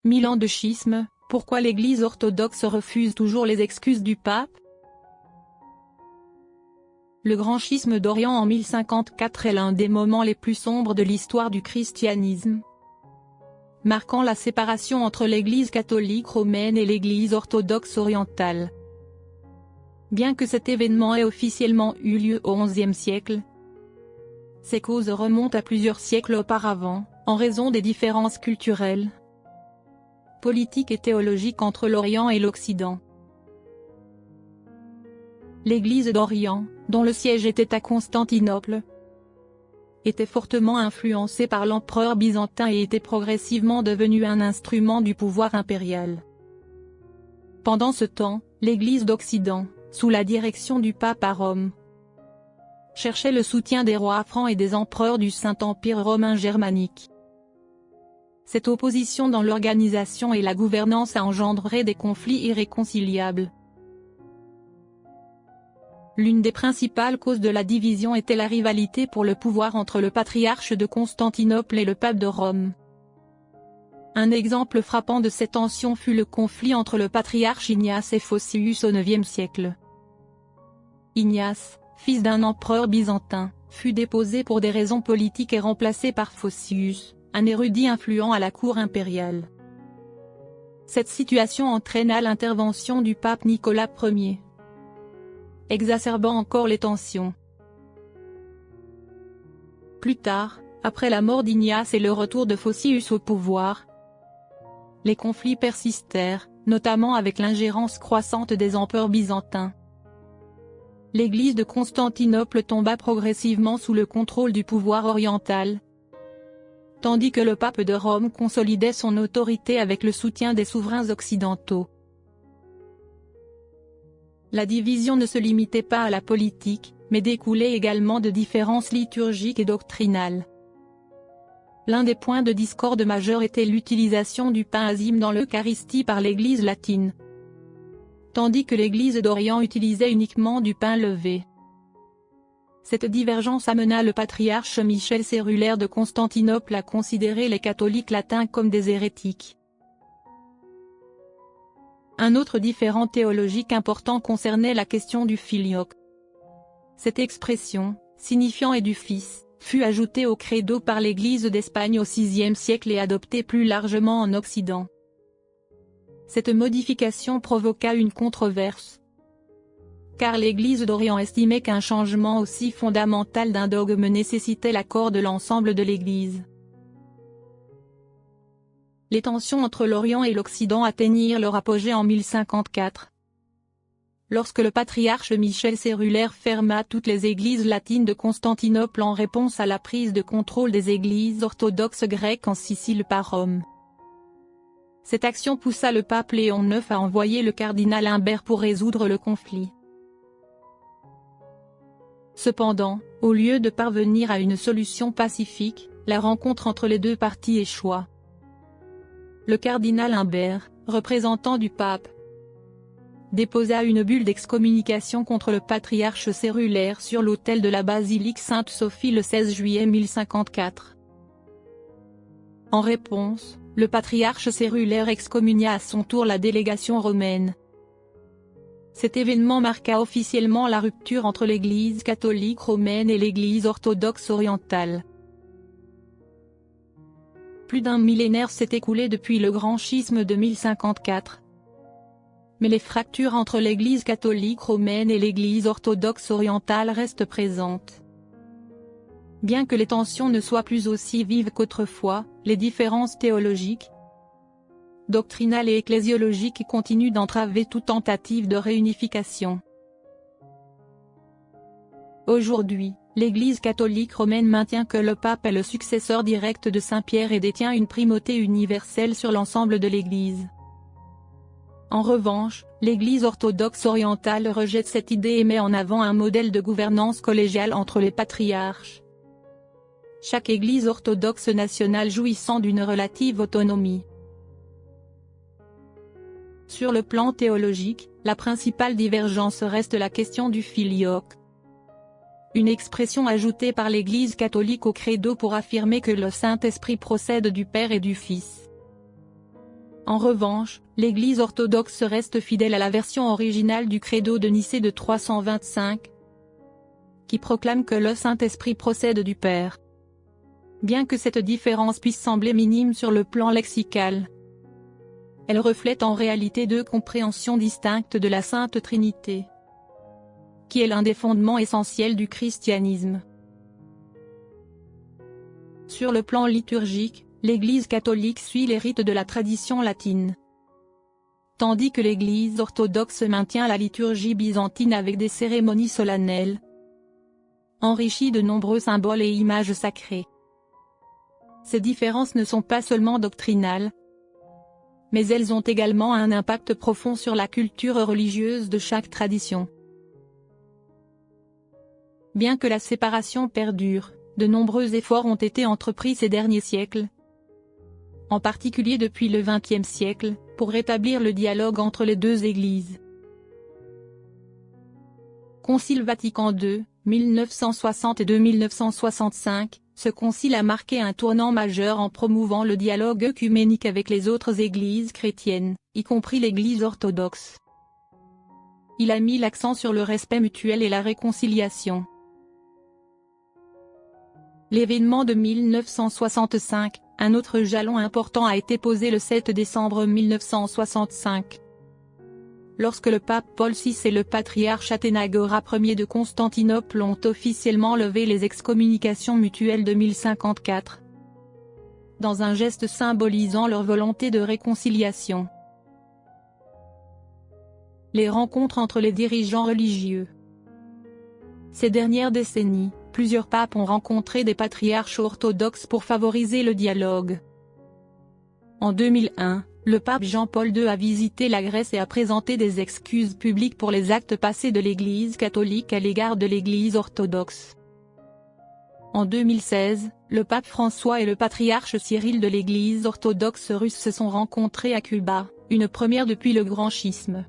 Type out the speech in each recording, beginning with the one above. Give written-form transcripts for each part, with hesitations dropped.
1000 ans de schisme, pourquoi l'Église orthodoxe refuse toujours les excuses du pape? Le grand schisme d'Orient en 1054 est l'un des moments les plus sombres de l'histoire du christianisme, marquant la séparation entre l'Église catholique romaine et l'Église orthodoxe orientale. Bien que cet événement ait officiellement eu lieu au XIe siècle, ses causes remontent à plusieurs siècles auparavant, en raison des différences culturelles, politiques et théologiques entre l'Orient et l'Occident. L'Église d'Orient, dont le siège était à Constantinople, était fortement influencée par l'empereur byzantin et était progressivement devenue un instrument du pouvoir impérial. Pendant ce temps, l'Église d'Occident, sous la direction du pape à Rome, cherchait le soutien des rois francs et des empereurs du Saint-Empire romain germanique. Cette opposition dans l'organisation et la gouvernance a engendré des conflits irréconciliables. L'une des principales causes de la division était la rivalité pour le pouvoir entre le patriarche de Constantinople et le pape de Rome. Un exemple frappant de ces tensions fut le conflit entre le patriarche Ignace et Photius au IXe siècle. Ignace, fils d'un empereur byzantin, fut déposé pour des raisons politiques et remplacé par Photius, un érudit influent à la cour impériale. Cette situation entraîna l'intervention du pape Nicolas Ier, exacerbant encore les tensions. Plus tard, après la mort d'Ignace et le retour de Photius au pouvoir, les conflits persistèrent, notamment avec l'ingérence croissante des empereurs byzantins. L'Église de Constantinople tomba progressivement sous le contrôle du pouvoir oriental, tandis que le pape de Rome consolidait son autorité avec le soutien des souverains occidentaux. La division ne se limitait pas à la politique, mais découlait également de différences liturgiques et doctrinales. L'un des points de discorde majeurs était l'utilisation du pain azime dans l'Eucharistie par l'Église latine, tandis que l'Église d'Orient utilisait uniquement du pain levé. Cette divergence amena le patriarche Michel Cérulaire de Constantinople à considérer les catholiques latins comme des hérétiques. Un autre différend théologique important concernait la question du filioque. Cette expression, signifiant « et du Fils », fut ajoutée au credo par l'Église d'Espagne au VIe siècle et adoptée plus largement en Occident. Cette modification provoqua une controverse, car l'Église d'Orient estimait qu'un changement aussi fondamental d'un dogme nécessitait l'accord de l'ensemble de l'Église. Les tensions entre l'Orient et l'Occident atteignirent leur apogée en 1054, lorsque le patriarche Michel Cérulaire ferma toutes les églises latines de Constantinople en réponse à la prise de contrôle des églises orthodoxes grecques en Sicile par Rome. Cette action poussa le pape Léon IX à envoyer le cardinal Humbert pour résoudre le conflit. Cependant, au lieu de parvenir à une solution pacifique, la rencontre entre les deux parties échoua. Le cardinal Humbert, représentant du pape, déposa une bulle d'excommunication contre le patriarche Cérulaire sur l'autel de la basilique Sainte-Sophie le 16 juillet 1054. En réponse, le patriarche Cérulaire excommunia à son tour la délégation romaine. Cet événement marqua officiellement la rupture entre l'Église catholique romaine et l'Église orthodoxe orientale. Plus d'un millénaire s'est écoulé depuis le grand schisme de 1054. Mais les fractures entre l'Église catholique romaine et l'Église orthodoxe orientale restent présentes. Bien que les tensions ne soient plus aussi vives qu'autrefois, les différences théologiques, doctrinales et ecclésiologiques continuent d'entraver toute tentative de réunification. Aujourd'hui, l'Église catholique romaine maintient que le pape est le successeur direct de Saint Pierre et détient une primauté universelle sur l'ensemble de l'Église. En revanche, l'Église orthodoxe orientale rejette cette idée et met en avant un modèle de gouvernance collégiale entre les patriarches, chaque Église orthodoxe nationale jouissant d'une relative autonomie. Sur le plan théologique, la principale divergence reste la question du filioque, une expression ajoutée par l'Église catholique au credo pour affirmer que le Saint-Esprit procède du Père et du Fils. En revanche, l'Église orthodoxe reste fidèle à la version originale du Credo de Nicée de 325, qui proclame que le Saint-Esprit procède du Père. Bien que cette différence puisse sembler minime sur le plan lexical, elle reflète en réalité deux compréhensions distinctes de la Sainte Trinité, qui est l'un des fondements essentiels du christianisme. Sur le plan liturgique, l'Église catholique suit les rites de la tradition latine, tandis que l'Église orthodoxe maintient la liturgie byzantine avec des cérémonies solennelles, enrichies de nombreux symboles et images sacrées. Ces différences ne sont pas seulement doctrinales, mais elles ont également un impact profond sur la culture religieuse de chaque tradition. Bien que la séparation perdure, de nombreux efforts ont été entrepris ces derniers siècles, en particulier depuis le XXe siècle, pour rétablir le dialogue entre les deux églises. Concile Vatican II, 1962-1965, ce concile a marqué un tournant majeur en promouvant le dialogue œcuménique avec les autres églises chrétiennes, y compris l'Église orthodoxe. Il a mis l'accent sur le respect mutuel et la réconciliation. L'événement de 1965, un autre jalon important a été posé le 7 décembre 1965. Lorsque le pape Paul VI et le patriarche Athénagora Ier de Constantinople ont officiellement levé les excommunications mutuelles de 1054, dans un geste symbolisant leur volonté de réconciliation. Les rencontres entre les dirigeants religieux. Ces dernières décennies, plusieurs papes ont rencontré des patriarches orthodoxes pour favoriser le dialogue. En 2001, le pape Jean-Paul II a visité la Grèce et a présenté des excuses publiques pour les actes passés de l'Église catholique à l'égard de l'Église orthodoxe. En 2016, le pape François et le patriarche Cyril de l'Église orthodoxe russe se sont rencontrés à Cuba, une première depuis le Grand Schisme.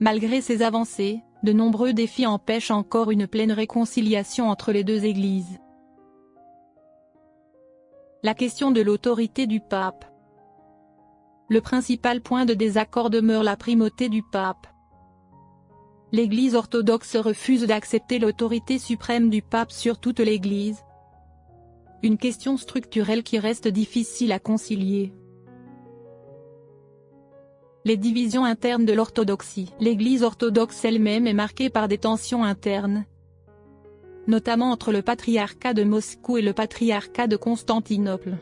Malgré ces avancées, de nombreux défis empêchent encore une pleine réconciliation entre les deux églises. La question de l'autorité du pape. Le principal point de désaccord demeure la primauté du pape. L'Église orthodoxe refuse d'accepter l'autorité suprême du pape sur toute l'Église. Une question structurelle qui reste difficile à concilier. Les divisions internes de l'orthodoxie. L'Église orthodoxe elle-même est marquée par des tensions internes, notamment entre le patriarcat de Moscou et le patriarcat de Constantinople.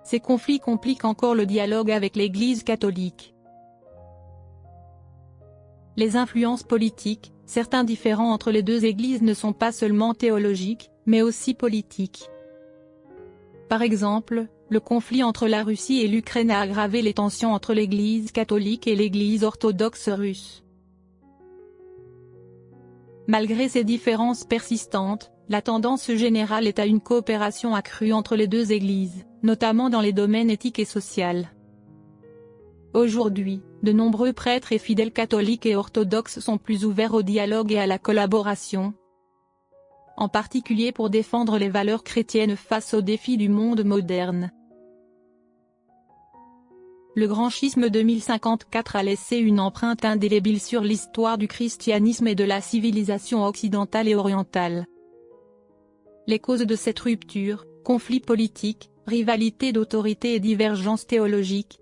Ces conflits compliquent encore le dialogue avec l'Église catholique. Les influences politiques. Certains différends entre les deux églises ne sont pas seulement théologiques, mais aussi politiques. Par exemple, le conflit entre la Russie et l'Ukraine a aggravé les tensions entre l'Église catholique et l'Église orthodoxe russe. Malgré ces différences persistantes, la tendance générale est à une coopération accrue entre les deux églises, notamment dans les domaines éthiques et sociaux. Aujourd'hui, de nombreux prêtres et fidèles catholiques et orthodoxes sont plus ouverts au dialogue et à la collaboration, en particulier pour défendre les valeurs chrétiennes face aux défis du monde moderne. Le Grand Schisme de 1054 a laissé une empreinte indélébile sur l'histoire du christianisme et de la civilisation occidentale et orientale. Les causes de cette rupture, conflits politiques, rivalités d'autorité et divergences théologiques,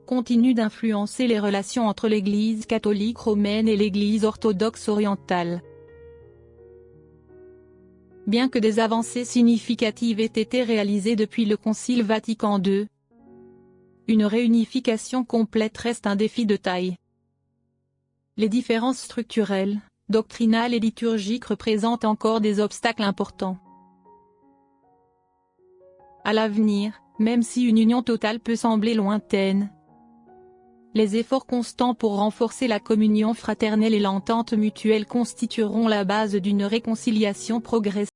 continuent d'influencer les relations entre l'Église catholique romaine et l'Église orthodoxe orientale. Bien que des avancées significatives aient été réalisées depuis le Concile Vatican II, une réunification complète reste un défi de taille. Les différences structurelles, doctrinales et liturgiques représentent encore des obstacles importants. À l'avenir, même si une union totale peut sembler lointaine, les efforts constants pour renforcer la communion fraternelle et l'entente mutuelle constitueront la base d'une réconciliation progressive.